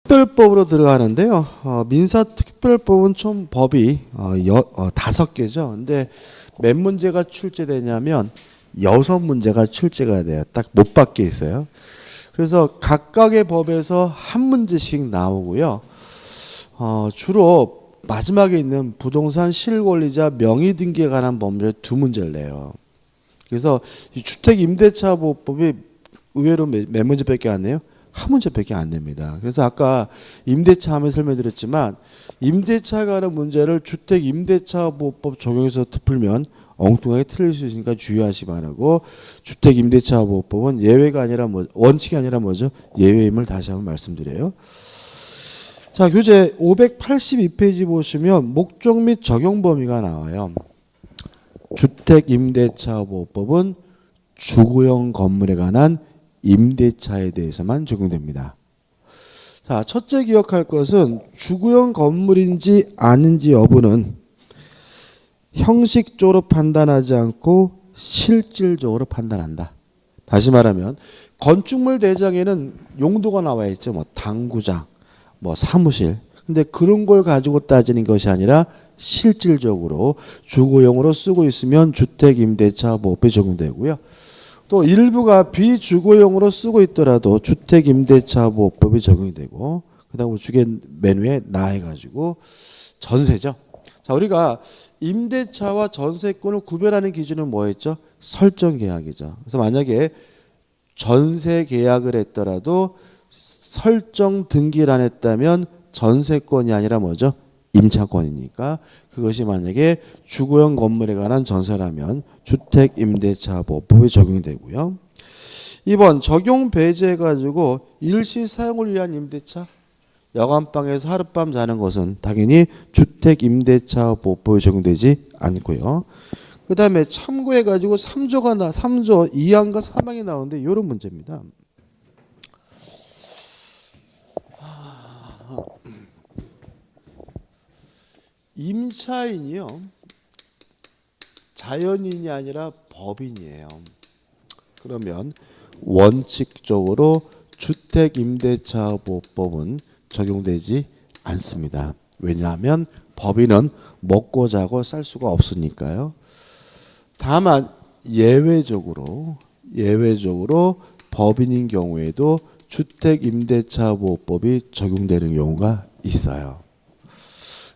특별법으로 들어가는데요. 민사특별법은 총 법이 5개죠. 근데 몇 문제가 출제되냐면 6문제가 출제가 돼요. 딱 못 밖에 있어요. 그래서 각각의 법에서 한 문제씩 나오고요. 주로 마지막에 있는 부동산 실권리자 명의등기에 관한 범죄 2문제를 내요. 그래서 이 주택임대차보호법이 의외로 몇 문제밖에 안 내요? 한 문제밖에 안 냅니다. 그래서 아까 임대차 하면 설명드렸지만 임대차에 관한 문제를 주택임대차보호법 적용해서 풀면 엉뚱하게 틀릴 수 있으니까 주의하시 바라고, 주택임대차보호법은 예외가 아니라 원칙이 아니라 뭐죠? 예외임을 다시 한번 말씀드려요. 자, 교재 582페이지 보시면 목적 및 적용 범위가 나와요. 주택임대차보호법은 주거용 건물에 관한 임대차에 대해서만 적용됩니다. 자, 첫째 기억할 것은 주거용 건물인지 아닌지 여부는 형식적으로 판단하지 않고 실질적으로 판단한다. 다시 말하면 건축물 대장에는 용도가 나와 있죠. 뭐 당구장, 뭐 사무실. 근데 그런 걸 가지고 따지는 것이 아니라 실질적으로 주거용으로 쓰고 있으면 주택임대차보호법에 적용되고요. 또 일부가 비주거용으로 쓰고 있더라도 주택임대차보호법이 적용이 되고, 그다음 우측에 맨 위에 나해가지고 전세죠. 자, 우리가 임대차와 전세권을 구별하는 기준은 뭐였죠? 설정계약이죠. 그래서 만약에 전세계약을 했더라도 설정 등기를 안 했다면 전세권이 아니라 뭐죠? 임차권이니까 그것이 만약에 주거용 건물에 관한 전세라면 주택임대차보호법에 적용이 되고요. 2번 적용 배제해가지고 일시 사용을 위한 임대차, 야간방에서 하룻밤 자는 것은 당연히 주택임대차보호법에 적용되지 않고요. 그 다음에 참고해가지고 3조 2항과 3항이 나오는데 이런 문제입니다. 임차인이요, 자연인이 아니라 법인이에요. 그러면 원칙적으로 주택임대차보호법은 적용되지 않습니다. 왜냐하면 법인은 먹고 자고 살 수가 없으니까요. 다만 예외적으로 법인인 경우에도 주택임대차보호법이 적용되는 경우가 있어요.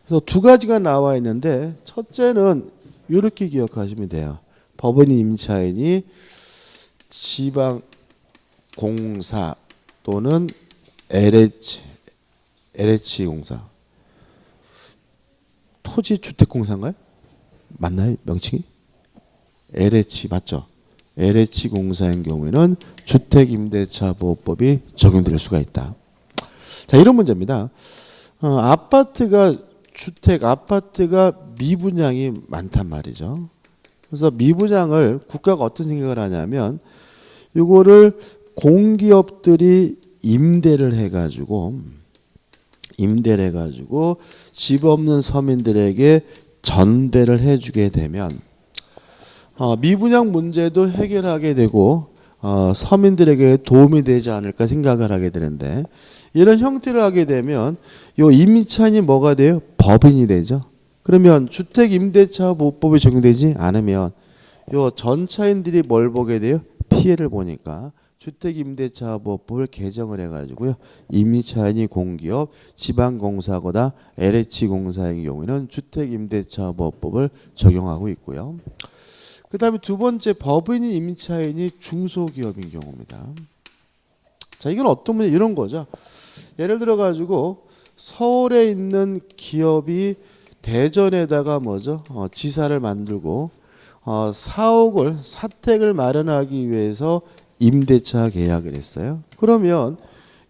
그래서 두 가지가 나와 있는데, 첫째는 이렇게 기억하시면 돼요. 법인인 임차인이 지방공사 또는 LH공사, 토지주택공사인가요? 맞나요? 명칭이? LH 맞죠? LH공사인 경우에는 주택임대차보호법이 적용될 수가 있다. 자, 이런 문제입니다. 아파트가 미분양이 많단 말이죠. 그래서 미분양을 국가가 어떤 생각을 하냐면 이거를 공기업들이 임대를 해가지고 집 없는 서민들에게 전대를 해주게 되면 미분양 문제도 해결하게 되고 서민들에게 도움이 되지 않을까 생각을 하게 되는데, 이런 형태로 하게 되면 요 임차인이 뭐가 돼요? 법인이 되죠. 그러면 주택임대차보호법이 적용되지 않으면 요 전차인들이 뭘 보게 돼요? 피해를 보니까 주택임대차보호법을 개정을 해가지고요, 임차인이 공기업, 지방공사거나 LH공사의 경우에는 주택임대차보호법을 적용하고 있고요. 그 다음에 두 번째, 법인인 임차인이 중소기업인 경우입니다. 자, 이건 어떤 문제? 이런 거죠. 예를 들어 가지고 서울에 있는 기업이 대전에다가 뭐죠? 지사를 만들고 사옥을 사택을 마련하기 위해서 임대차 계약을 했어요. 그러면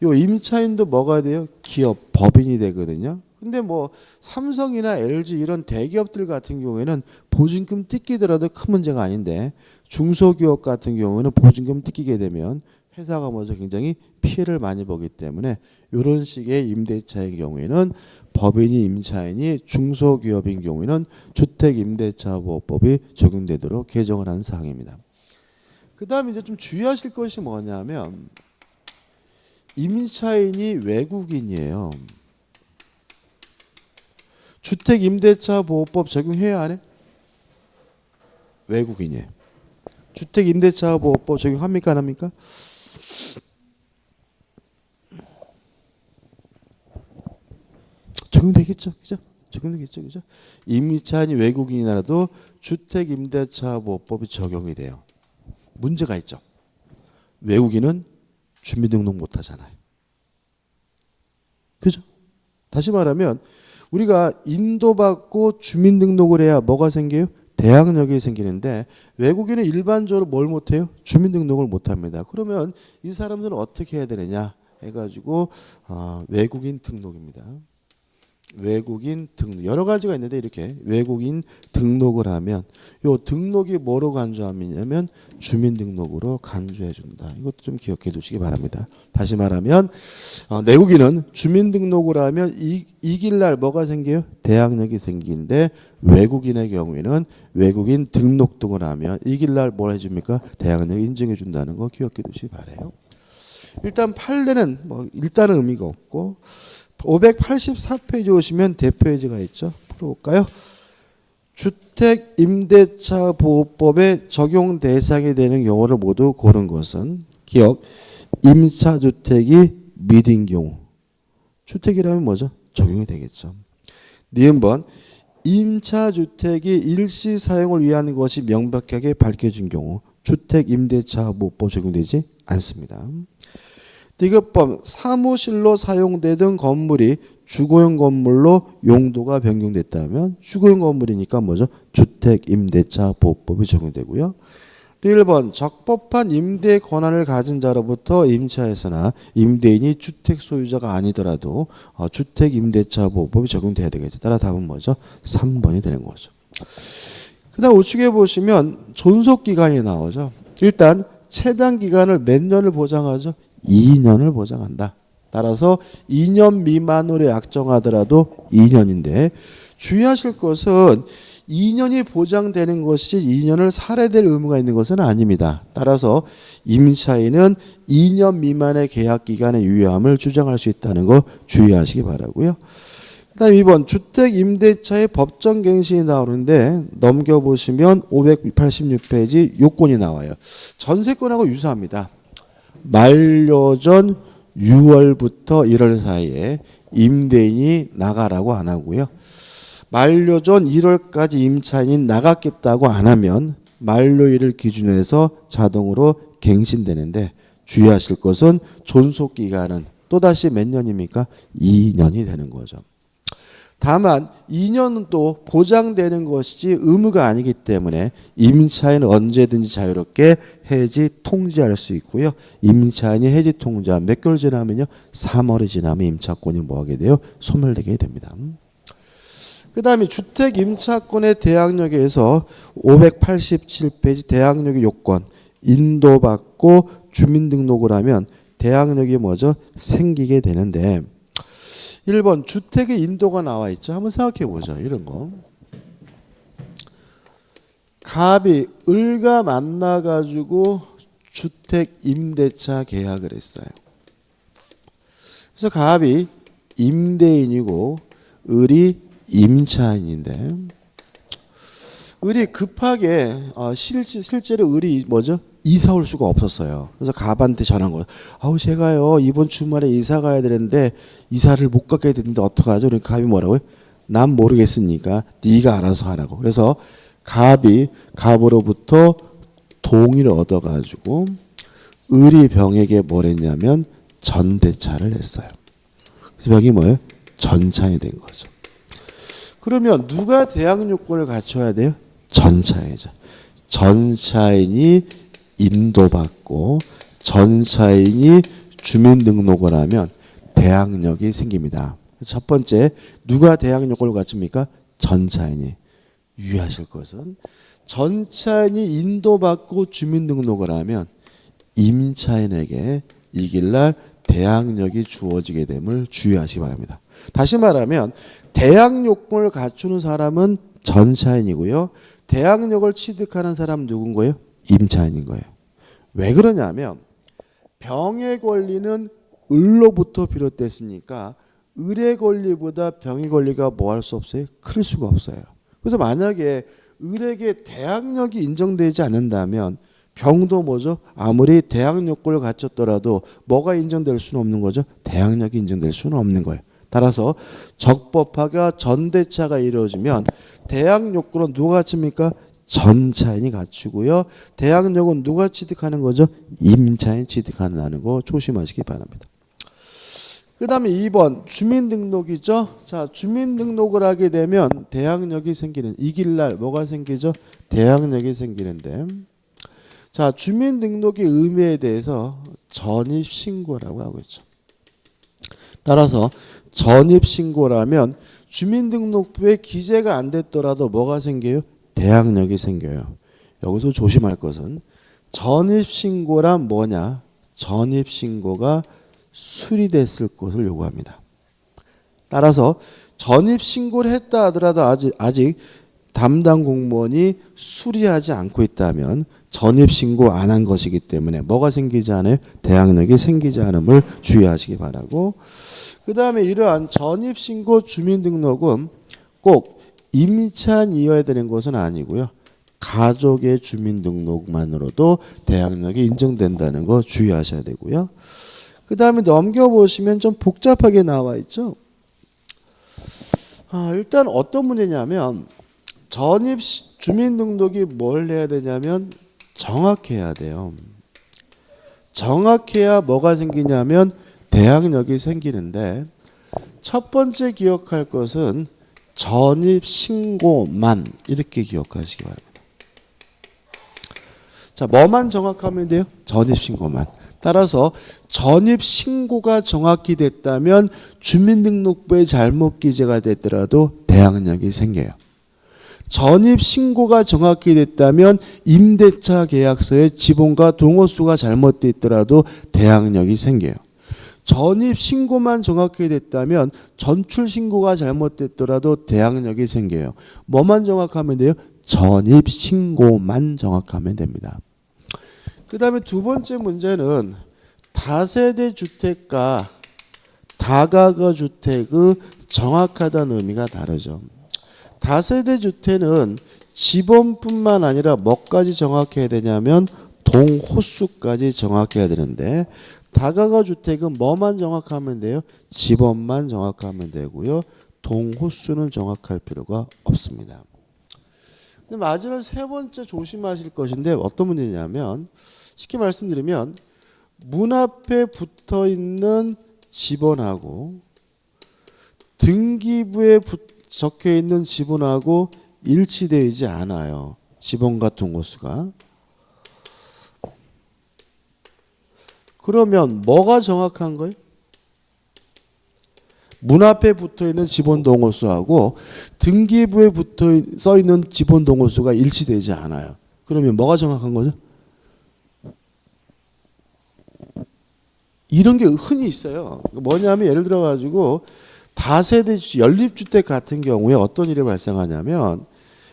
요 임차인도 뭐가 돼요? 기업, 법인이 되거든요. 근데 뭐 삼성이나 LG 이런 대기업들 같은 경우에는 보증금 뜯기더라도 큰 문제가 아닌데, 중소기업 같은 경우는 보증금 뜯기게 되면 회사가 먼저 굉장히 피해를 많이 보기 때문에 이런 식의 임대차의 경우에는 법인이 임차인이 중소기업인 경우에는 주택임대차보호법이 적용되도록 개정을 한 사항입니다. 그 다음에 이제 좀 주의하실 것이 뭐냐면 임차인이 외국인이에요. 주택임대차보호법 적용해야 안 해? 외국인이에요. 주택임대차보호법 적용합니까 안 합니까? 적용되겠죠. 그죠? 적용되겠죠. 그죠? 임차인이 외국인이라도 주택임대차보호법이 적용이 돼요. 문제가 있죠. 외국인은 주민등록 못 하잖아요. 그죠? 다시 말하면 우리가 인도받고 주민등록을 해야 뭐가 생겨요? 대항력이 생기는데 외국인은 일반적으로 뭘 못해요? 주민등록을 못합니다. 그러면 이 사람들은 어떻게 해야 되느냐 해가지고 외국인 등록입니다. 외국인 등록 여러 가지가 있는데 이렇게 외국인 등록을 하면 요 등록이 뭐로 간주하냐면 주민등록으로 간주해 준다. 이것도 좀 기억해 두시기 바랍니다. 다시 말하면 내국인은 주민등록을 하면 이길 날 뭐가 생겨요? 대항력이 생기는데 외국인의 경우에는 외국인 등록 등을 하면 이길 날 뭘 해줍니까? 대항력 인정해 준다는 거 기억해 두시기 바래요. 일단 판례는 뭐 일단은 의미가 없고 584페이지 오시면 대표예제가 있죠. 풀어볼까요? 주택임대차보호법의 적용 대상이 되는 경우를 모두 고른 것은 기억, 임차주택이 미인 경우. 주택이라면 뭐죠? 적용이 되겠죠. 니은번 임차주택이 일시 사용을 위한 것이 명백하게 밝혀진 경우 주택임대차보호법 적용되지 않습니다. 디귿번 사무실로 사용되던 건물이 주거용 건물로 용도가 변경됐다면 주거용 건물이니까 뭐죠? 주택임대차보호법이 적용되고요. 1번 적법한 임대 권한을 가진 자로부터 임차에서나 임대인이 주택 소유자가 아니더라도 주택임대차보호법이 적용돼야 되겠죠. 따라 답은 뭐죠? 3번이 되는 거죠. 그 다음 우측에 보시면 존속기간이 나오죠. 일단 최단 기간을 몇 년을 보장하죠? 2년을 보장한다. 따라서 2년 미만으로 약정하더라도 2년인데 주의하실 것은 2년이 보장되는 것이 2년을 살해될 의무가 있는 것은 아닙니다. 따라서 임차인은 2년 미만의 계약 기간의 유효함을 주장할 수 있다는 거 주의하시기 바라고요. 그다음 2번 주택임대차의 법정갱신이 나오는데 넘겨보시면 586페이지 요건이 나와요. 전세권하고 유사합니다. 만료전 6월부터 1월 사이에 임대인이 나가라고 안 하고요. 만료전 1월까지 임차인이 나갔겠다고 안 하면 만료일을 기준으로 해서 자동으로 갱신되는데 주의하실 것은 존속기간은 또다시 몇 년입니까? 2년이 되는 거죠. 다만 2년은 또 보장되는 것이지 의무가 아니기 때문에 임차인은 언제든지 자유롭게 해지 통지할 수 있고요. 임차인이 해지 통지한 몇 개월 지나면요. 3월이 지나면 임차권이 뭐하게 돼요? 소멸되게 됩니다. 그 다음에 주택임차권의 대항력에서 587페이지 대항력의 요건 인도받고 주민등록을 하면 대항력이 뭐죠? 생기게 되는데 1번 주택의 인도가 나와 있죠. 한번 생각해 보죠. 이런 거. 갑이 을과 만나가지고 주택 임대차 계약을 했어요. 그래서 갑이 임대인이고 을이 임차인인데 을이 급하게 실제로 을이 뭐죠? 이사 올 수가 없었어요. 그래서 갑한테 전한 거예요. 제가요 이번 주말에 이사 가야 되는데 이사를 못 가게 되는데 어떡하죠? 그러니까 갑이 뭐라고요? 난 모르겠으니까 네가 알아서 하라고. 그래서 갑이 갑으로부터 동의를 얻어가지고 을이 병에게 뭘 했냐면 전대차를 했어요. 그래서 병이 뭐예요? 전차이 된 거죠. 그러면 누가 대항 요건을 갖춰야 돼요? 전차이죠. 전차인이 인도받고 전차인이 주민등록을 하면 대항력이 생깁니다. 첫 번째 누가 대항 요건을 갖춥니까? 전차인이. 유의하실 것은 전차인이 인도받고 주민등록을 하면 임차인에게 이길날 대항력이 주어지게 됨을 주의하시기 바랍니다. 다시 말하면 대항 요건을 갖추는 사람은 전차인이고요. 대항력을 취득하는 사람은 누군 거예요? 임차인인 거예요. 왜 그러냐면 병의 권리는 을로부터 비롯됐으니까 을의 권리보다 병의 권리가 뭐 할 수 없어요? 클 수가 없어요. 그래서 만약에 을에게 대항력이 인정되지 않는다면 병도 뭐죠? 아무리 대항 요건을 갖췄더라도 뭐가 인정될 수는 없는 거죠? 대항력이 인정될 수는 없는 거예요. 따라서 적법하가 전대차가 이루어지면 대항 요건은 누가 갖춥니까? 전차인이 갖추고요. 대항력은 누가 취득하는 거죠? 임차인 취득하는 거 조심하시기 바랍니다. 그 다음에 2번 주민등록이죠. 자, 주민등록을 하게 되면 대항력이 생기는 이길 날 뭐가 생기죠? 대항력이 생기는데, 자, 주민등록의 의미에 대해서 전입신고라고 하고 있죠. 따라서 전입신고라면 주민등록부에 기재가 안 됐더라도 뭐가 생겨요? 대항력이 생겨요. 여기서 조심할 것은 전입신고란 뭐냐? 전입신고가 수리됐을 것을 요구합니다. 따라서 전입신고를 했다 하더라도 아직 담당 공무원이 수리하지 않고 있다면 전입신고 안 한 것이기 때문에 뭐가 생기지 않아요? 대항력이 생기지 않음을 주의하시기 바라고, 그 다음에 이러한 전입신고 주민등록은 꼭 임차인이어야 되는 것은 아니고요. 가족의 주민등록만으로도 대항력이 인정된다는 거 주의하셔야 되고요. 그 다음에 넘겨보시면 좀 복잡하게 나와 있죠. 일단 어떤 문제냐면 전입 주민등록이 뭘 해야 되냐면 정확해야 돼요. 정확해야 뭐가 생기냐면 대항력이 생기는데, 첫 번째 기억할 것은 전입신고만 이렇게 기억하시기 바랍니다. 자, 뭐만 정확하면 돼요? 전입신고만. 따라서 전입신고가 정확히 됐다면 주민등록부에 잘못 기재가 됐더라도 대항력이 생겨요. 전입신고가 정확히 됐다면 임대차 계약서에 지번과 동호수가 잘못되어 있더라도 대항력이 생겨요. 전입신고만 정확히 됐다면 전출신고가 잘못됐더라도 대항력이 생겨요. 뭐만 정확하면 돼요? 전입신고만 정확하면 됩니다. 그 다음에 두 번째 문제는 다세대 주택과 다가구 주택의 정확하다는 의미가 다르죠. 다세대 주택은 지번뿐만 아니라 뭐까지 정확해야 되냐면 동호수까지 정확해야 되는데, 다가구 주택은 뭐만 정확하면 돼요? 지번만 정확하면 되고요. 동호수는 정확할 필요가 없습니다. 근데 마지막 세 번째 조심하실 것인데 어떤 문제냐면, 쉽게 말씀드리면 문 앞에 붙어 있는 지번하고 등기부에 적혀 있는 지번하고 일치되지 않아요. 지번과 동호수가. 그러면 뭐가 정확한 거예요? 문 앞에 붙어 있는 지번 동호수하고 등기부에 써 있는 지번 동호수가 일치되지 않아요. 그러면 뭐가 정확한 거죠? 이런 게 흔히 있어요. 뭐냐면 예를 들어 가지고 다세대 연립주택 같은 경우에 어떤 일이 발생하냐면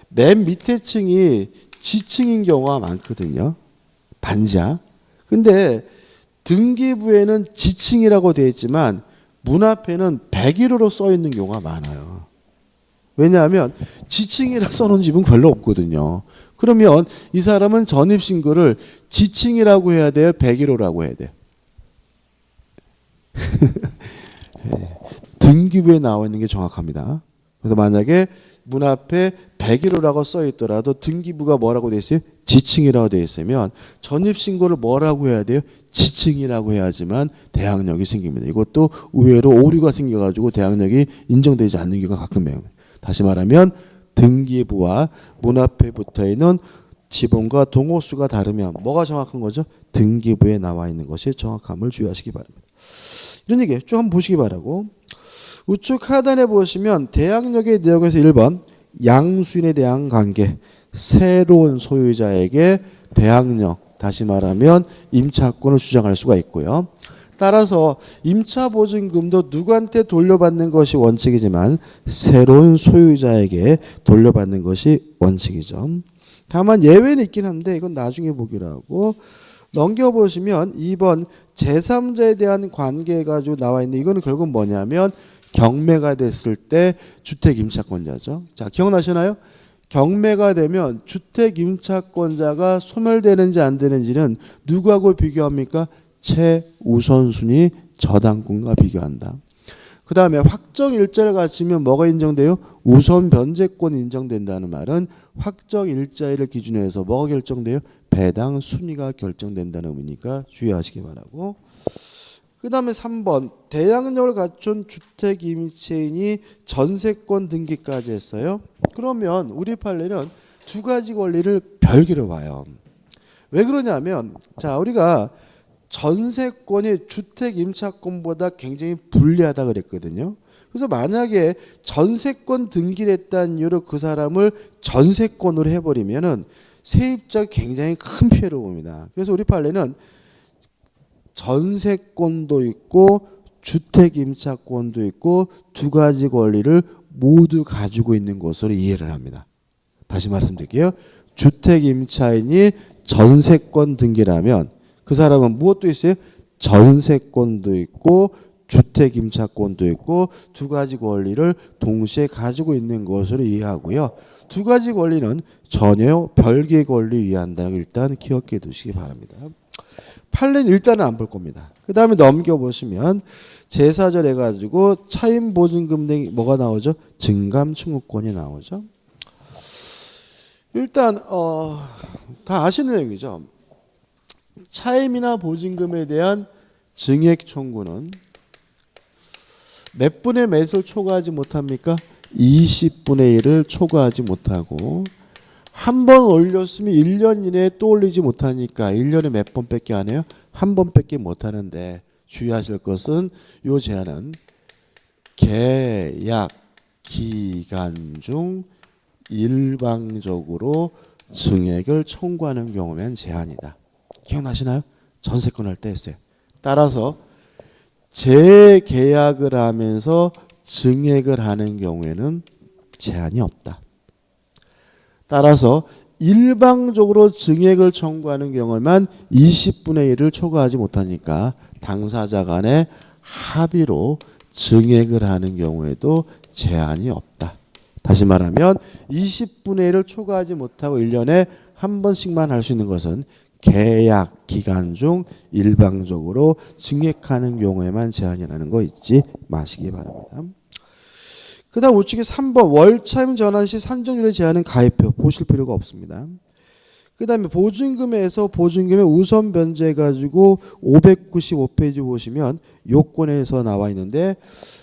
맨 밑에 층이 지층인 경우가 많거든요. 반지하. 근데 등기부에는 지층이라고 되어 있지만 문 앞에는 101호로 써 있는 경우가 많아요. 왜냐하면 지층이라 써놓은 집은 별로 없거든요. 그러면 이 사람은 전입신고를 지층이라고 해야 돼요? 101호라고 해야 돼요? 등기부에 나와 있는 게 정확합니다. 그래서 만약에 문 앞에 101호라고 써 있더라도 등기부가 뭐라고 되어 있어요? 지층이라고 되어 있으면 전입신고를 뭐라고 해야 돼요? 지층이라고 해야지만 대항력이 생깁니다. 이것도 의외로 오류가 생겨가지고 대항력이 인정되지 않는 경우가 가끔 있어요. 다시 말하면 등기부와 문 앞에 붙어있는 지번과 동호수가 다르면 뭐가 정확한 거죠? 등기부에 나와 있는 것이 정확함을 주의하시기 바랍니다. 이런 얘기 쭉 한번 보시기 바라고, 우측 하단에 보시면 대항력의 내용에서 1번 양수인에 대한 관계, 새로운 소유자에게 대항력, 다시 말하면 임차권을 주장할 수가 있고요. 따라서 임차보증금도 누구한테 돌려받는 것이 원칙이지만 새로운 소유자에게 돌려받는 것이 원칙이죠. 다만 예외는 있긴 한데 이건 나중에 보기로 하고, 넘겨보시면 2번 제3자에 대한 관계 가지고 나와 있는데 이거는 결국 뭐냐면 경매가 됐을 때 주택임차권자죠. 자, 기억나시나요? 경매가 되면 주택임차권자가 소멸되는지 안 되는지는 누구하고 비교합니까? 최우선순위 저당권과 비교한다. 그 다음에 확정일자를 갖추면 뭐가 인정돼요? 우선 변제권 인정된다는 말은 확정일자를 기준으로 해서 뭐가 결정돼요? 배당 순위가 결정된다는 의미니까 주의하시기 바라고. 그 다음에 3번 대항력을 갖춘 주택임차인이 전세권 등기까지 했어요. 그러면 우리 판례는 두 가지 권리를 별개로 봐요. 왜 그러냐면 자, 우리가 전세권이 주택임차권보다 굉장히 불리하다 그랬거든요. 그래서 만약에 전세권 등기를 했다는 이유로 그 사람을 전세권으로 해버리면은 세입자가 굉장히 큰 피해를 봅니다. 그래서 우리 판례는 전세권도 있고 주택임차권도 있고 두 가지 권리를 모두 가지고 있는 것으로 이해를 합니다. 다시 말씀드릴게요. 주택임차인이 전세권 등기라면 그 사람은 무엇도 있어요? 전세권도 있고 주택임차권도 있고 두 가지 권리를 동시에 가지고 있는 것으로 이해하고요. 두 가지 권리는 전혀 별개의 권리를 이해한다는 걸 일단 기억해 두시기 바랍니다. 판례는 일단은 안 볼 겁니다. 그 다음에 넘겨보시면 제4절 해가지고 차임보증금 등 뭐가 나오죠? 증감청구권이 나오죠. 일단 다 아시는 내용이죠. 차임이나 보증금에 대한 증액 청구는 몇 분의 몇을 초과하지 못합니까? 20분의 1을 초과하지 못하고 한 번 올렸으면 1년 이내에 또 올리지 못하니까 1년에 몇 번밖에 안 해요? 한 번밖에 못하는데 주의하실 것은 이 제한은 계약 기간 중 일방적으로 증액을 청구하는 경우면 제한이다. 기억나시나요? 전세권 할 때 했어요. 따라서 재계약을 하면서 증액을 하는 경우에는 제한이 없다. 따라서 일방적으로 증액을 청구하는 경우에만 20분의 1을 초과하지 못하니까 당사자 간의 합의로 증액을 하는 경우에도 제한이 없다. 다시 말하면 20분의 1을 초과하지 못하고 1년에 한 번씩만 할 수 있는 것은 계약 기간 중 일방적으로 증액하는 경우에만 제한이라는 거 잊지 마시기 바랍니다. 그 다음 우측에 3번 월차임 전환 시 산정률의 제한은 가입표 보실 필요가 없습니다. 그 다음에 보증금에서 보증금의 우선 변제해가지고 595페이지 보시면 요건에서 나와 있는데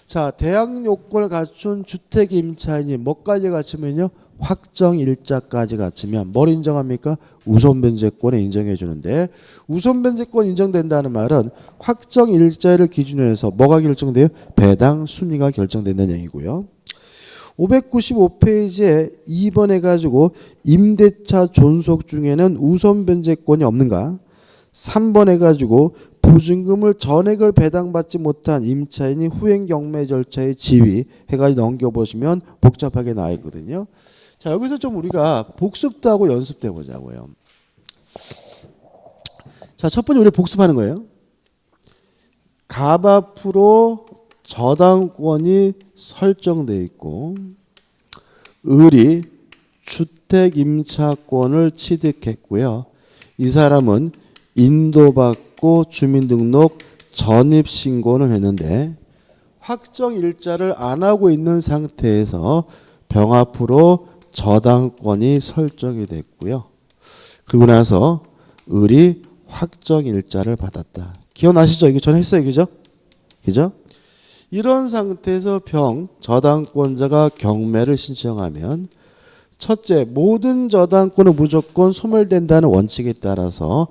자 대항 요건을 갖춘 주택임차인이 뭐까지 갖추면요? 확정일자까지 갖추면 뭘 인정합니까? 우선변제권을 인정해 주는데 우선변제권 인정된다는 말은 확정일자를 기준으로 해서 뭐가 결정돼요? 배당 순위가 결정된다는 얘기고요. 595페이지에 2번 해가지고 임대차 존속 중에는 우선변제권이 없는가? 3번 해가지고 보증금을 전액을 배당받지 못한 임차인이 후행 경매 절차에 지위 해가지고 넘겨보시면 복잡하게 나와 있거든요. 자 여기서 좀 우리가 복습도 하고 연습도 해보자고요. 자 첫 번째 우리 복습하는 거예요. 갑 앞으로 저당권이 설정되어 있고 을이 주택임차권을 취득했고요. 이 사람은 인도받고 주민등록 전입신고를 했는데 확정일자를 안 하고 있는 상태에서 병 앞으로 저당권이 설정이 됐고요. 그리고 나서 을이 확정일자를 받았다. 기억나시죠? 이거 전에 했어요. 그죠? 그죠? 이런 상태에서 병 저당권자가 경매를 신청하면 첫째 모든 저당권은 무조건 소멸된다는 원칙에 따라서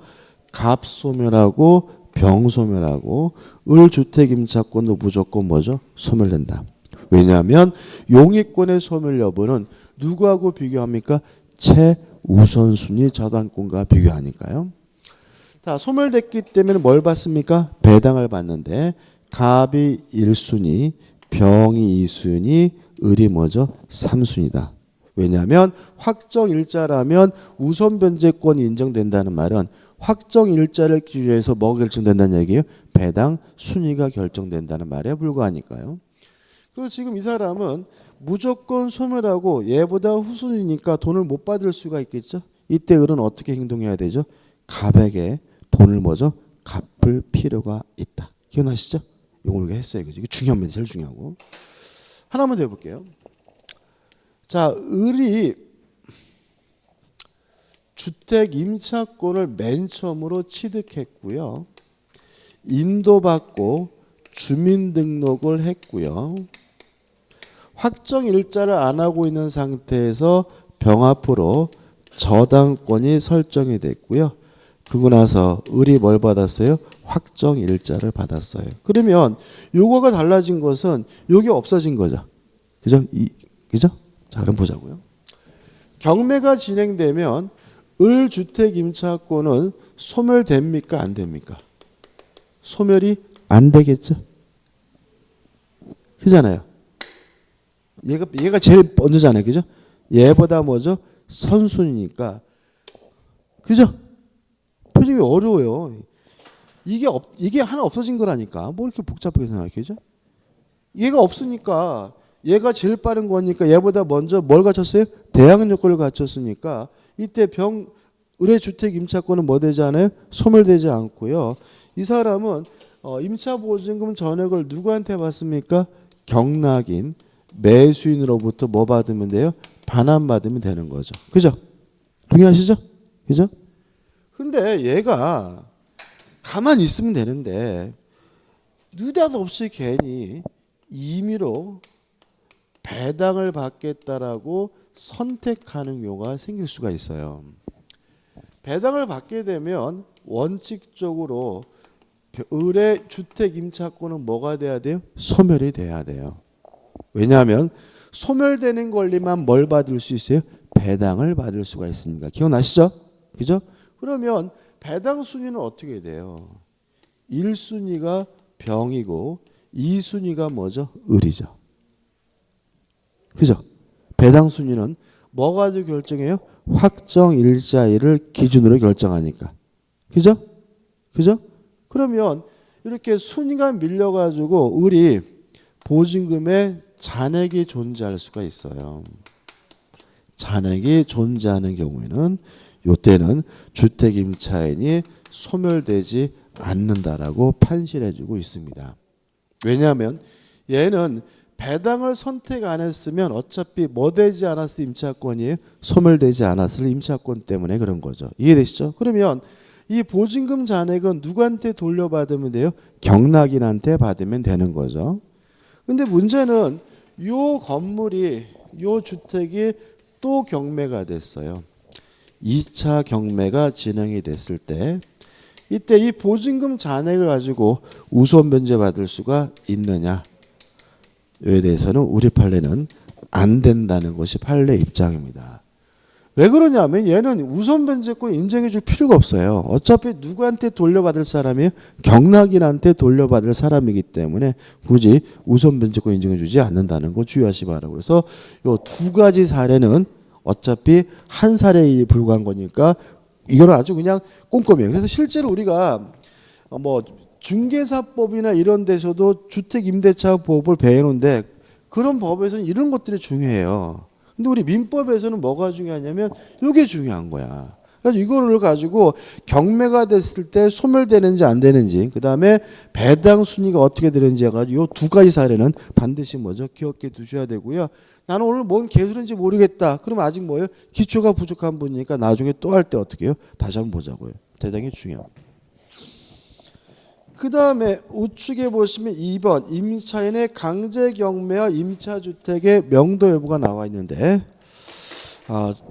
갑 소멸하고 병 소멸하고 을 주택임차권도 무조건 뭐죠? 소멸된다. 왜냐하면 용익권의 소멸 여부는 누구하고 비교합니까? 최우선순위 저당권과 비교하니까요. 자, 소멸됐기 때문에 뭘 받습니까? 배당을 받는데 갑이 1순위, 병이 2순위, 을이 뭐죠? 3순위다. 왜냐하면 확정일자라면 우선변제권이 인정된다는 말은 확정 일자를 기준으로 해서 뭐가 결정된다는 얘기예요? 배당 순위가 결정된다는 말에 불과하니까요. 그래서 지금 이 사람은 무조건 소멸하고 얘보다 후순위니까 돈을 못 받을 수가 있겠죠. 이때 을은 어떻게 행동해야 되죠? 갑에게 돈을 뭐죠? 갚을 필요가 있다. 기억나시죠? 이걸 우리가 했어요. 그죠? 이게 중요합니다. 제일 중요하고. 하나만 더 해볼게요. 자, 을이 주택 임차권을 맨 처음으로 취득했고요. 인도받고 주민등록을 했고요. 확정 일자를 안 하고 있는 상태에서 병합으로 저당권이 설정이 됐고요. 그러고 나서 을이 뭘 받았어요? 확정 일자를 받았어요. 그러면 요거가 달라진 것은 요게 없어진 거죠. 그죠? 그죠? 자, 그럼 보자고요. 경매가 진행되면 을 주택 임차권은 소멸됩니까? 안 됩니까? 소멸이 안 되겠죠. 그잖아요. 얘가 제일 먼저잖아요. 그죠? 얘보다 뭐죠? 선순위니까. 그죠? 표정이 어려워요. 이게 하나 없어진 거라니까. 뭐 이렇게 복잡하게 생각해. 그죠? 얘가 없으니까 얘가 제일 빠른 거니까 얘보다 먼저 뭘 갖췄어요? 대항 요건을 갖췄으니까 이때 을의 주택 임차권은 뭐 되지 않아요? 소멸되지 않고요. 이 사람은 임차보증금 전액을 누구한테 받습니까? 경락인 매수인으로부터 뭐 받으면 돼요? 반환받으면 되는 거죠. 그죠? 동의하시죠? 그죠? 근데 얘가 가만히 있으면 되는데 느닷없이 괜히 임의로 배당을 받겠다라고 선택하는 경우가 생길 수가 있어요. 배당을 받게 되면 원칙적으로 을의 주택 임차권은 뭐가 돼야 돼요? 소멸이 돼야 돼요. 왜냐하면 소멸되는 권리만 뭘 받을 수 있어요? 배당을 받을 수가 있습니다. 기억나시죠? 그죠? 그러면 배당 순위는 어떻게 돼요? 1순위가 병이고 2순위가 뭐죠? 을이죠. 그죠? 배당 순위는 뭐 가지고 결정해요? 확정 일자일을 기준으로 결정하니까. 그죠? 그죠? 그러면 이렇게 순위가 밀려가지고 을이 보증금에 잔액이 존재할 수가 있어요. 잔액이 존재하는 경우에는 이때는 주택임차인이 소멸되지 않는다라고 판시해주고 있습니다. 왜냐하면 얘는 배당을 선택 안 했으면 어차피 뭐 되지 않았을 임차권이에요? 소멸되지 않았을 임차권 때문에 그런 거죠. 이해되시죠? 그러면 이 보증금 잔액은 누구한테 돌려받으면 돼요? 경락인한테 받으면 되는 거죠. 근데 문제는 요 건물이 요 주택이 또 경매가 됐어요. 2차 경매가 진행이 됐을 때 이때 이 보증금 잔액을 가지고 우선 변제받을 수가 있느냐? 이에 대해서는 우리 판례는 안 된다는 것이 판례 입장입니다. 왜 그러냐면 얘는 우선 변제권 인정해 줄 필요가 없어요. 어차피 누구한테 돌려받을 사람이에요? 경락인한테 돌려받을 사람이기 때문에 굳이 우선 변제권 인정해 주지 않는다는 거 주의하시 바라고. 그래서 요 두 가지 사례는 어차피 한 사례에 불과한 거니까 이거는 아주 그냥 꼼꼼해요. 그래서 실제로 우리가 뭐 중개사법이나 이런 데서도 주택임대차법을 배우는데 그런 법에서는 이런 것들이 중요해요. 근데 우리 민법에서는 뭐가 중요하냐면 이게 중요한 거야. 그래서 이거를 가지고 경매가 됐을 때 소멸되는지 안 되는지, 그 다음에 배당 순위가 어떻게 되는지 해가지고 이 두 가지 사례는 반드시 뭐죠? 기억해 두셔야 되고요. 나는 오늘 뭔 개소리인지 모르겠다. 그럼 아직 뭐예요? 기초가 부족한 분이니까 나중에 또 할 때 어떻게 해요? 다시 한번 보자고요. 대단히 중요합니다. 그 다음에 우측에 보시면 2번 임차인의 강제경매와 임차주택의 명도 여부가 나와 있는데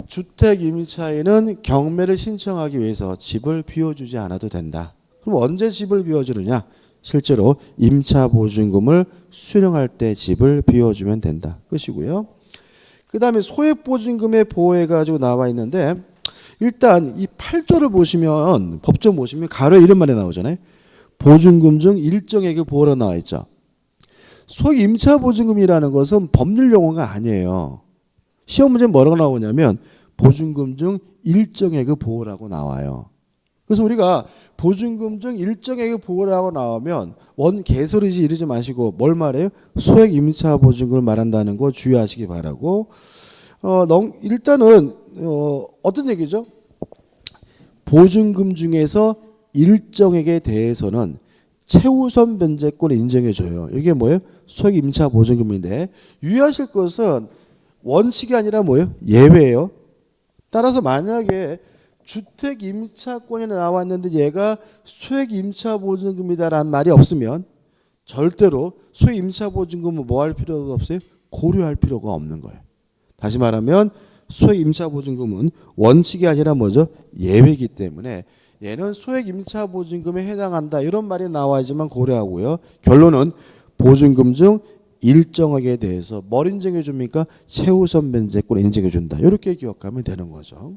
주택 임차인은 경매를 신청하기 위해서 집을 비워주지 않아도 된다. 그럼 언제 집을 비워주느냐? 실제로 임차보증금을 수령할 때 집을 비워주면 된다. 끝이고요. 그 다음에 소액보증금의 보호해가지고 나와 있는데 일단 이 8조를 보시면 법정 보시면 가로 이런 말이 나오잖아요. 보증금 중 일정액의 보호로 나와 있죠. 소액 임차보증금이라는 것은 법률 용어가 아니에요. 시험 문제 뭐라고 나오냐면 보증금 중 일정액의 보호라고 나와요. 그래서 우리가 보증금 중 일정액을 보호라고 나오면 원 개소리지 이러지 마시고 뭘 말해요? 소액 임차 보증금을 말한다는 거 주의하시기 바라고. 일단은 어떤 얘기죠? 보증금 중에서 일정액에 대해서는 최우선 변제권을 인정해줘요. 이게 뭐예요? 소액 임차 보증금인데 유의하실 것은 원칙이 아니라 뭐예요? 예외예요. 따라서 만약에 주택 임차권이 나왔는데 얘가 소액 임차 보증금이다라는 말이 없으면 절대로 소액 임차 보증금은 뭐 할 필요가 없어요? 고려할 필요가 없는 거예요. 다시 말하면 소액 임차 보증금은 원칙이 아니라 뭐죠? 예외이기 때문에 얘는 소액 임차 보증금에 해당한다 이런 말이 나와야지만 고려하고요. 결론은 보증금 중 일정액에 대해서 뭘 인정해 줍니까? 최우선 변제권을 인정해 준다. 이렇게 기억하면 되는 거죠.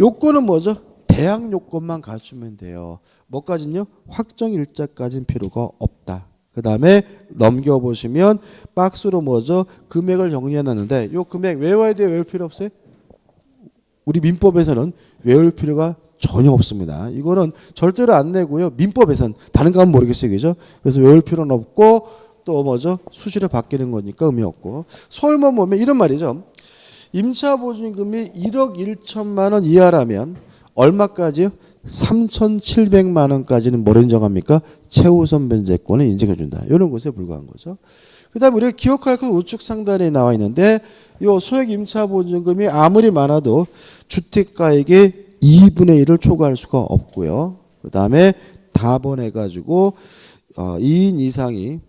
요건은 뭐죠? 대항 요건만 갖추면 돼요. 뭐까지는요? 확정 일자까지는 필요가 없다. 그 다음에 넘겨보시면 박스로 뭐죠? 금액을 정리해놨는데 요 금액 외워야 돼요? 외울 필요 없어요? 우리 민법에서는 외울 필요가 전혀 없습니다. 이거는 절대로 안 내고요. 민법에서는 다른 거 하면 모르겠어요. 그죠? 그래서 외울 필요는 없고 또 뭐죠? 수시로 바뀌는 거니까 의미 없고. 서울만 보면 이런 말이죠. 임차보증금이 1억 1천만 원 이하라면 얼마까지요? 3,700만 원까지는 뭘 인정합니까? 최우선 변제권을 인정해 준다. 이런 것에 불과한 거죠. 그 다음에 우리가 기억할 것 우측 상단에 나와 있는데 이 소액 임차보증금이 아무리 많아도 주택가액의 2분의 1을 초과할 수가 없고요. 그 다음에 다번해가지고 2인 이상이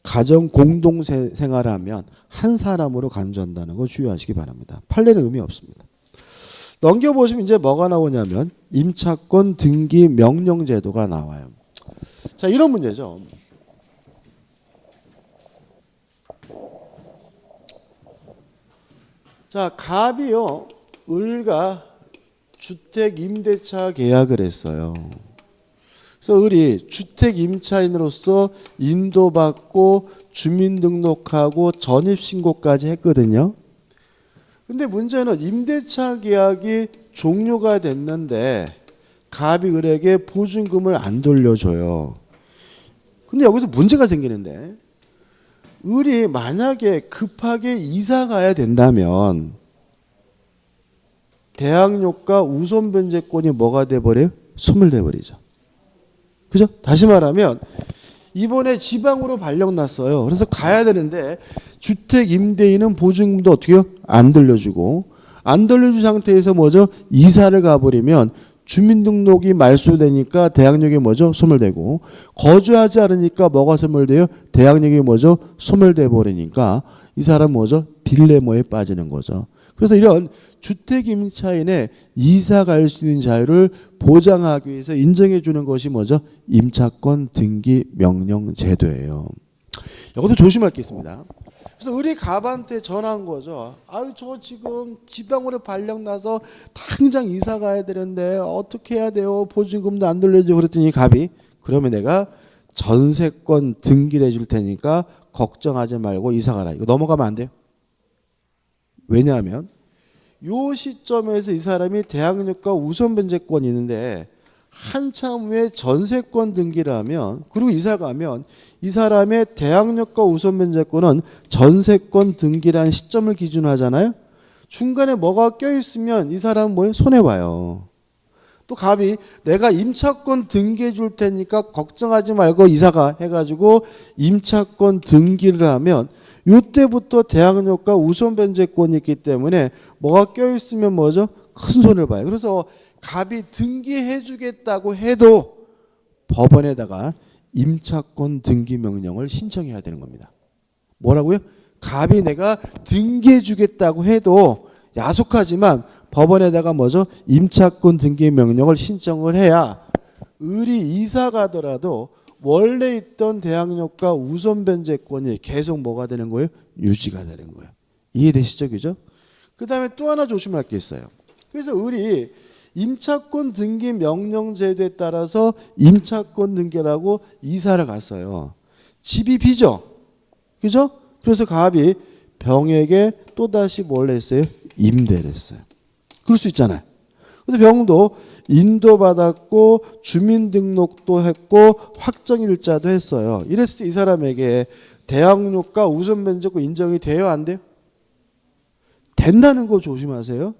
가정 공동 생활하면 한 사람으로 간주한다는 거 주의하시기 바랍니다. 판례는 의미 없습니다. 넘겨보시면 이제 뭐가 나오냐면 임차권 등기 명령 제도가 나와요. 자, 이런 문제죠. 자, 갑이요 을과 주택 임대차 계약을 했어요. 그래서 을이 주택 임차인으로서 인도받고 주민등록하고 전입신고까지 했거든요. 근데 문제는 임대차 계약이 종료가 됐는데 갑이 을에게 보증금을 안 돌려줘요. 근데 여기서 문제가 생기는데 을이 만약에 급하게 이사 가야 된다면 대항력과 우선 변제권이 뭐가 돼버려요? 소멸돼 버리죠. 그죠? 다시 말하면 이번에 지방으로 발령났어요. 그래서 가야 되는데 주택 임대인은 보증금도 어떻게 해요? 안 돌려주고 안 돌려준 상태에서 뭐죠? 이사를 가버리면 주민등록이 말소되니까 대항력이 뭐죠? 소멸되고 거주하지 않으니까 뭐가 소멸돼요? 대항력이 뭐죠? 소멸돼 버리니까 이 사람 뭐죠? 딜레마에 빠지는 거죠. 그래서 이런 주택 임차인의 이사 갈 수 있는 자유를 보장하기 위해서 인정해 주는 것이 뭐죠? 임차권 등기 명령 제도예요. 이것도 조심할 게 있습니다. 그래서 을이 갑한테 전화한 거죠. 아유, 저 지금 지방으로 발령 나서 당장 이사 가야 되는데 어떻게 해야 돼요? 보증금도 안 돌려주고. 그랬더니 갑이 그러면 내가 전세권 등기를 해줄 테니까 걱정하지 말고 이사 가라. 이거 넘어가면 안 돼요. 왜냐하면 요 시점에서 이 사람이 대항력과 우선 변제권이 있는데 한참 후에 전세권 등기를 하면 그리고 이사 가면 이 사람의 대항력과 우선 변제권은 전세권 등기라는 시점을 기준으로 하잖아요. 중간에 뭐가 껴있으면 이 사람은 뭐예요? 손해봐요. 또 갑이 내가 임차권 등기해 줄 테니까 걱정하지 말고 이사가 해가지고 임차권 등기를 하면 이때부터 대항력과 우선 변제권이 있기 때문에 뭐가 껴있으면 뭐죠? 큰 손해를 봐요. 그래서 갑이 등기해 주겠다고 해도 법원에다가 임차권 등기 명령을 신청해야 되는 겁니다. 뭐라고요? 갑이 내가 등기해 주겠다고 해도 야속하지만 법원에다가 뭐죠? 임차권 등기 명령을 신청을 해야 을이 이사 가더라도 원래 있던 대항력과 우선 변제권이 계속 뭐가 되는 거예요? 유지가 되는 거예요. 이해되시죠? 그죠? 그 다음에 또 하나 조심할 게 있어요. 그래서 을이 임차권 등기 명령 제도에 따라서 임차권 등기라고 이사를 갔어요. 집이 비죠? 그죠? 그래서 갑이 병에게 또다시 뭘 했어요? 임대를 했어요. 그럴 수 있잖아요. 그래서 병도 인도받았고 주민등록도 했고 확정일자도 했어요. 이랬을 때 이 사람에게 대항력과 우선변제권 인정이 돼요? 안 돼요? 된다는 거 조심하세요.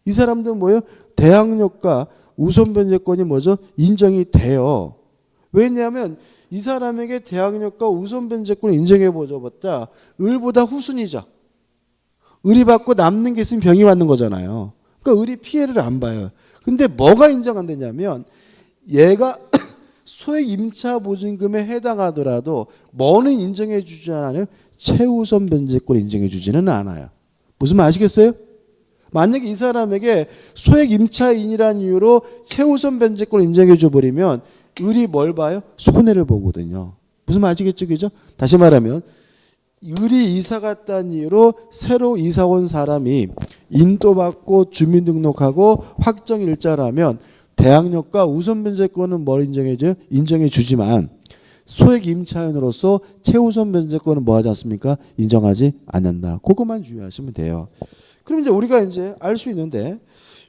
이 사람들은 뭐예요? 대항력과 우선변제권이 뭐죠? 인정이 돼요. 왜냐하면 이 사람에게 대항력과 우선변제권을 인정해보자 을보다 후순위죠. 을이 받고 남는 게 있으면 병이 받는 거잖아요. 그러니까 을이 피해를 안 봐요. 근데 뭐가 인정 안 되냐면 얘가 소액 임차 보증금에 해당하더라도 뭐는 인정해 주지 않아요? 최우선 변제권 인정해 주지는 않아요. 무슨 말 아시겠어요? 만약에 이 사람에게 소액 임차인이라는 이유로 최우선 변제권을 인정해 줘버리면 을이 뭘 봐요? 손해를 보거든요. 무슨 말 아시겠죠? 그죠? 다시 말하면 을이 이사 갔다는 이유로 새로 이사 온 사람이 인도받고 주민등록하고 확정일자라면 대항력과 우선변제권은 뭘 인정해줘요? 인정해 주지만 소액 임차인으로서 최우선 변제권은 뭐 하지 않습니까? 인정하지 않는다. 그것만 주의하시면 돼요. 그럼 이제 우리가 이제 알 수 있는데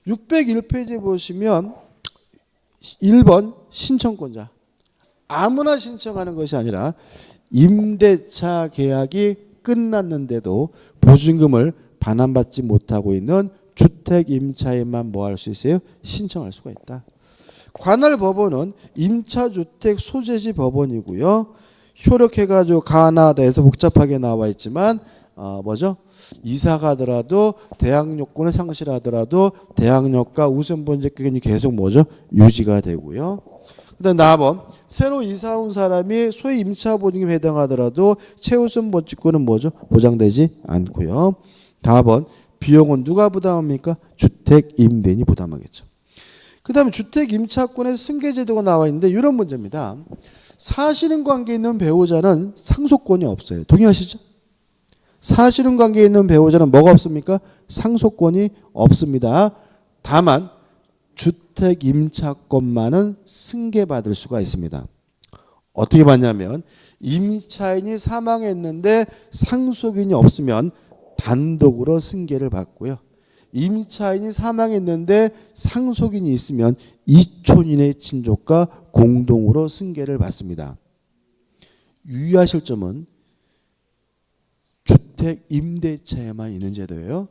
601페이지 보시면 1번 신청권자. 아무나 신청하는 것이 아니라 임대차 계약이 끝났는데도 보증금을 반환받지 못하고 있는 주택 임차인만 뭐 할 수 있어요? 신청할 수가 있다. 관할 법원은 임차주택 소재지 법원이고요. 효력해가지고 가나다에서 복잡하게 나와 있지만 뭐죠? 이사 가더라도 대항력권을 상실하더라도 대항력과 우선변제권이 계속 뭐죠? 유지가 되고요. 그다음 4번 새로 이사 온 사람이 소액 임차 보증금에 해당하더라도 최우선 변제권은 뭐죠? 보장되지 않고요. 4번 비용은 누가 부담합니까? 주택 임대인이 부담하겠죠. 그 다음에 주택 임차권의 승계제도가 나와 있는데 이런 문제입니다. 사실혼 관계에 있는 배우자는 상속권이 없어요. 동의하시죠? 사실혼 관계에 있는 배우자는 뭐가 없습니까? 상속권이 없습니다. 다만 주택 임차권만은 승계받을 수가 있습니다. 어떻게 받냐면 임차인이 사망했는데 상속인이 없으면 단독으로 승계를 받고요. 임차인이 사망했는데 상속인이 있으면 이촌인의 친족과 공동으로 승계를 받습니다. 유의하실 점은 주택 임대차에만 있는 제도예요.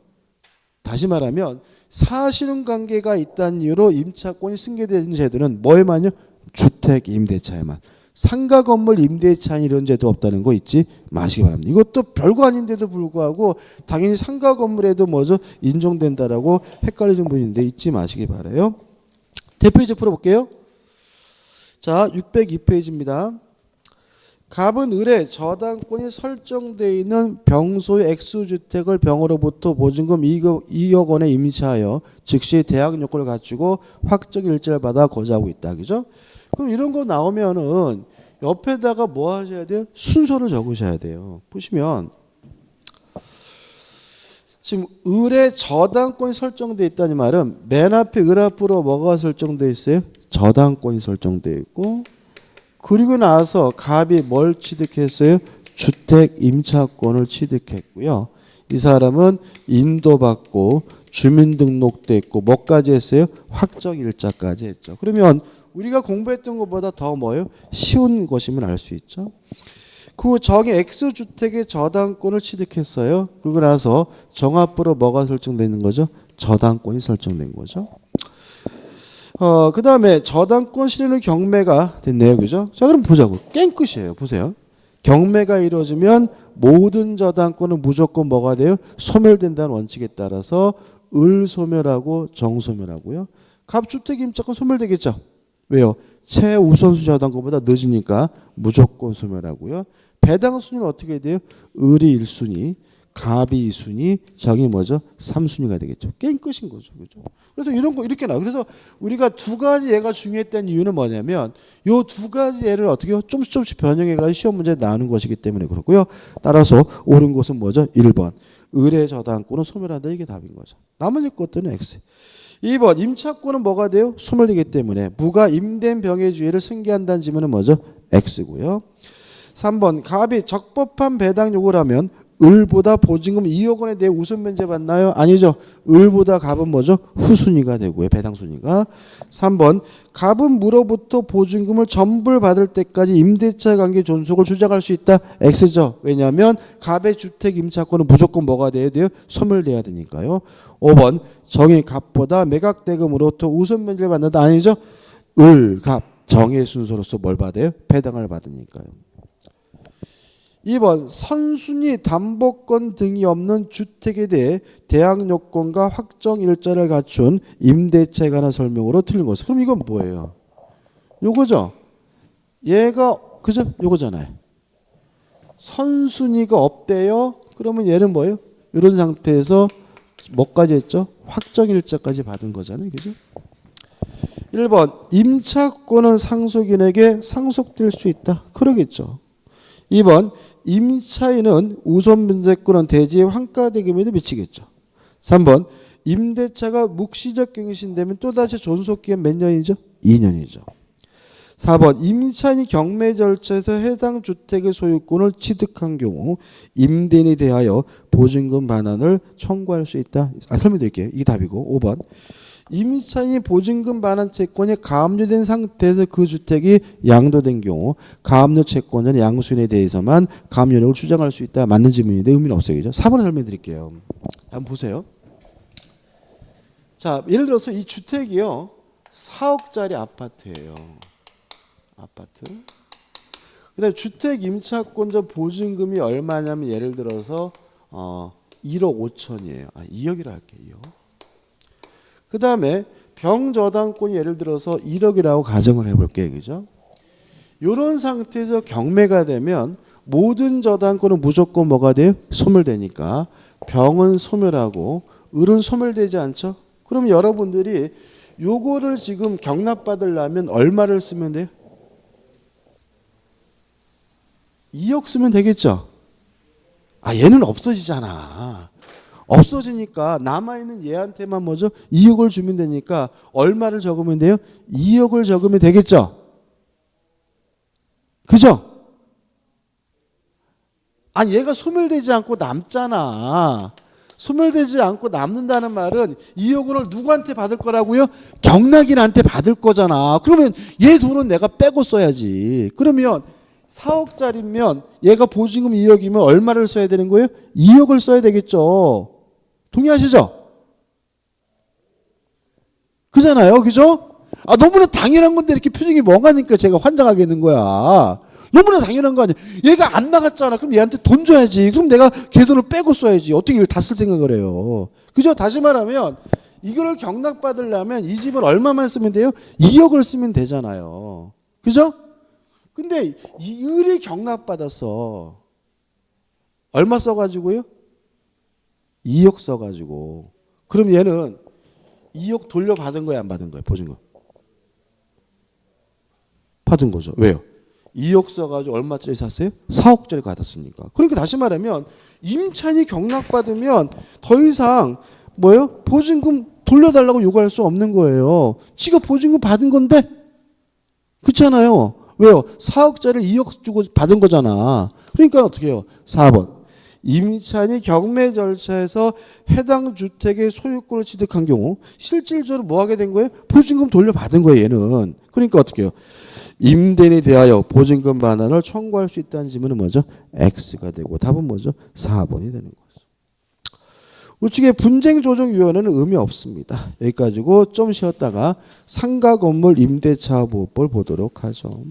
다시 말하면 사실혼 관계가 있다는 이유로 임차권이 승계되는 제도는 뭐에만요? 주택 임대차에만. 상가 건물 임대차 이런 제도 없다는 거 잊지 마시기 바랍니다. 이것도 별거 아닌데도 불구하고 당연히 상가 건물에도 뭐죠? 인정된다라고 헷갈리는 분인데 잊지 마시기 바라요. 대표이제 풀어볼게요. 자, 602페이지입니다. 갑은 을에 저당권이 설정되어 있는 병소의 액수주택을 병으로부터 보증금 2억 원에 임차하여 즉시 대항 요건을 갖추고 확정일자를 받아 거주하고 있다. 그죠? 그럼 이런 거 나오면은 옆에다가 뭐 하셔야 돼요? 순서를 적으셔야 돼요. 보시면 지금 을에 저당권이 설정되어 있다는 말은 맨 앞에 을 앞으로 뭐가 설정되어 있어요? 저당권이 설정되어 있고 그리고 나서 갑이 뭘 취득했어요? 주택 임차권을 취득했고요. 이 사람은 인도받고 주민등록도 했고 뭐까지 했어요? 확정일자까지 했죠. 그러면 우리가 공부했던 것보다 더 뭐예요? 쉬운 것임을 알 수 있죠. 그 정의 X주택의 저당권을 취득했어요. 그리고 나서 정합부로 뭐가 설정되는 거죠? 저당권이 설정된 거죠. 그 다음에 저당권 실현의 경매가 됐네요. 그죠? 자, 그럼 보자고. 게임 끝이에요. 보세요. 경매가 이루어지면 모든 저당권은 무조건 뭐가 돼요? 소멸된다는 원칙에 따라서 을소멸하고 정소멸하고요. 갑주택 임차권 소멸되겠죠? 왜요? 최우선수 저당권보다 늦으니까 무조건 소멸하고요. 배당 순위는 어떻게 돼요? 을이 1순위, 갑이 2순위, 정이 뭐죠? 3순위가 되겠죠. 게임 끝인 거죠. 그죠? 그래서 이런 거 이렇게 나와요. 그래서 우리가 두 가지 예가 중요했다는 이유는 뭐냐면 요 두 가지 예를 어떻게 해요? 조금씩 변형해가지고 시험 문제에 나오는 것이기 때문에 그렇고요. 따라서 옳은 것은 뭐죠? 1번. 을의 저당권은 소멸한다. 이게 답인 거죠. 나머지 것들은 X. 2번 임차권은 뭐가 돼요? 소멸되기 때문에 무가 임된 병의 주의를 승계한다는 지문은 뭐죠? X고요. 3번 갑이 적법한 배당 요구를 하면 을보다 보증금 2억 원에 대해 우선 면제받나요? 아니죠. 을보다 갑은 뭐죠? 후순위가 되고요. 배당순위가. 3번 갑은 무로부터 보증금을 전부를 받을 때까지 임대차 관계 존속을 주장할 수 있다. X죠. 왜냐하면 갑의 주택 임차권은 무조건 뭐가 돼야 돼요? 소멸돼야 되니까요. 5번 정의 갑보다 매각 대금으로부터 우선 면제를 받는다. 아니죠. 을, 갑, 정의 순서로서 뭘 받아요? 배당을 받으니까요. 2번 선순위 담보권 등이 없는 주택에 대해 대항 요건과 확정 일자를 갖춘 임대차에 관한 설명으로 틀린 것은. 그럼 이건 뭐예요? 요거죠. 얘가 그죠? 요거잖아요. 선순위가 없대요. 그러면 얘는 뭐예요? 이런 상태에서 뭐까지 했죠? 확정 일자까지 받은 거잖아요. 그죠? 1번 임차권은 상속인에게 상속될 수 있다. 그러겠죠. 2번 임차인은 우선 면제권은 대지의 환가대금에도 미치겠죠. 3번 임대차가 묵시적 갱신되면 또다시 존속기간 몇 년이죠? 2년이죠. 4번 임차인이 경매 절차에서 해당 주택의 소유권을 취득한 경우 임대인에 대하여 보증금 반환을 청구할 수 있다. 설명드릴게요. 이게 답이고. 5번 임차인이 보증금 반환 채권이 가압류된 상태에서 그 주택이 양도된 경우 가압류 채권자는 양수인에 대해서만 가압류력을 주장할 수 있다. 맞는 질문인데 의미는 없어요. 그죠? 4번을 설명드릴게요. 한번 보세요. 자, 예를 들어서 이 주택이요. 4억짜리 아파트예요. 아파트. 그다음에 주택 임차권자 보증금이 얼마냐면 예를 들어서 1억 5천이에요. 2억이라 할게요. 2억. 그 다음에 병저당권이 예를 들어서 1억이라고 가정을 해볼게요. 그죠? 이런 상태에서 경매가 되면 모든 저당권은 무조건 뭐가 돼요? 소멸되니까 병은 소멸하고 을은 소멸되지 않죠? 그럼 여러분들이 요거를 지금 경납받으려면 얼마를 쓰면 돼요? 2억 쓰면 되겠죠? 얘는 없어지잖아. 없어지니까 남아있는 얘한테만 뭐죠? 2억을 주면 되니까 얼마를 적으면 돼요? 2억을 적으면 되겠죠? 그죠? 얘가 소멸되지 않고 남잖아. 소멸되지 않고 남는다는 말은 2억 원을 누구한테 받을 거라고요? 경락인한테 받을 거잖아. 그러면 얘 돈은 내가 빼고 써야지. 그러면 4억짜리면 얘가 보증금 2억이면 얼마를 써야 되는 거예요? 2억을 써야 되겠죠. 동의하시죠? 그잖아요. 그죠? 너무나 당연한 건데 이렇게 표정이 멍하니까 제가 환장하게 되는 거야. 너무나 당연한 거 아니야. 얘가 안 나갔잖아. 그럼 얘한테 돈 줘야지. 그럼 내가 걔 돈을 빼고 써야지. 어떻게 이걸 다 쓸 생각을 해요. 그죠? 다시 말하면 이거를 경락받으려면 이 집을 얼마만 쓰면 돼요? 2억을 쓰면 되잖아요. 그죠? 근데 이 을이 경락받았어. 얼마 써가지고요? 2억 써가지고. 그럼 얘는 2억 돌려받은 거야, 안 받은 거야? 보증금. 받은 거죠. 왜요? 2억 써가지고 얼마짜리 샀어요? 4억짜리 받았으니까. 그러니까 다시 말하면 임차인이 경락받으면 더 이상 뭐예요? 보증금 돌려달라고 요구할 수 없는 거예요. 지가 보증금 받은 건데. 그렇잖아요. 왜요? 4억짜리를 2억 주고 받은 거잖아. 그러니까 어떻게 해요? 4번. 임차인이 경매 절차에서 해당 주택의 소유권을 취득한 경우 실질적으로 뭐 하게 된 거예요? 보증금 돌려받은 거예요. 얘는. 그러니까 어떻게 해요? 임대인에 대하여 보증금 반환을 청구할 수 있다는 질문은 뭐죠? X가 되고 답은 뭐죠? 4번이 되는 거죠. 우측의 분쟁조정위원회는 의미 없습니다. 여기까지고 좀 쉬었다가 상가 건물 임대차 보호법을 보도록 하죠.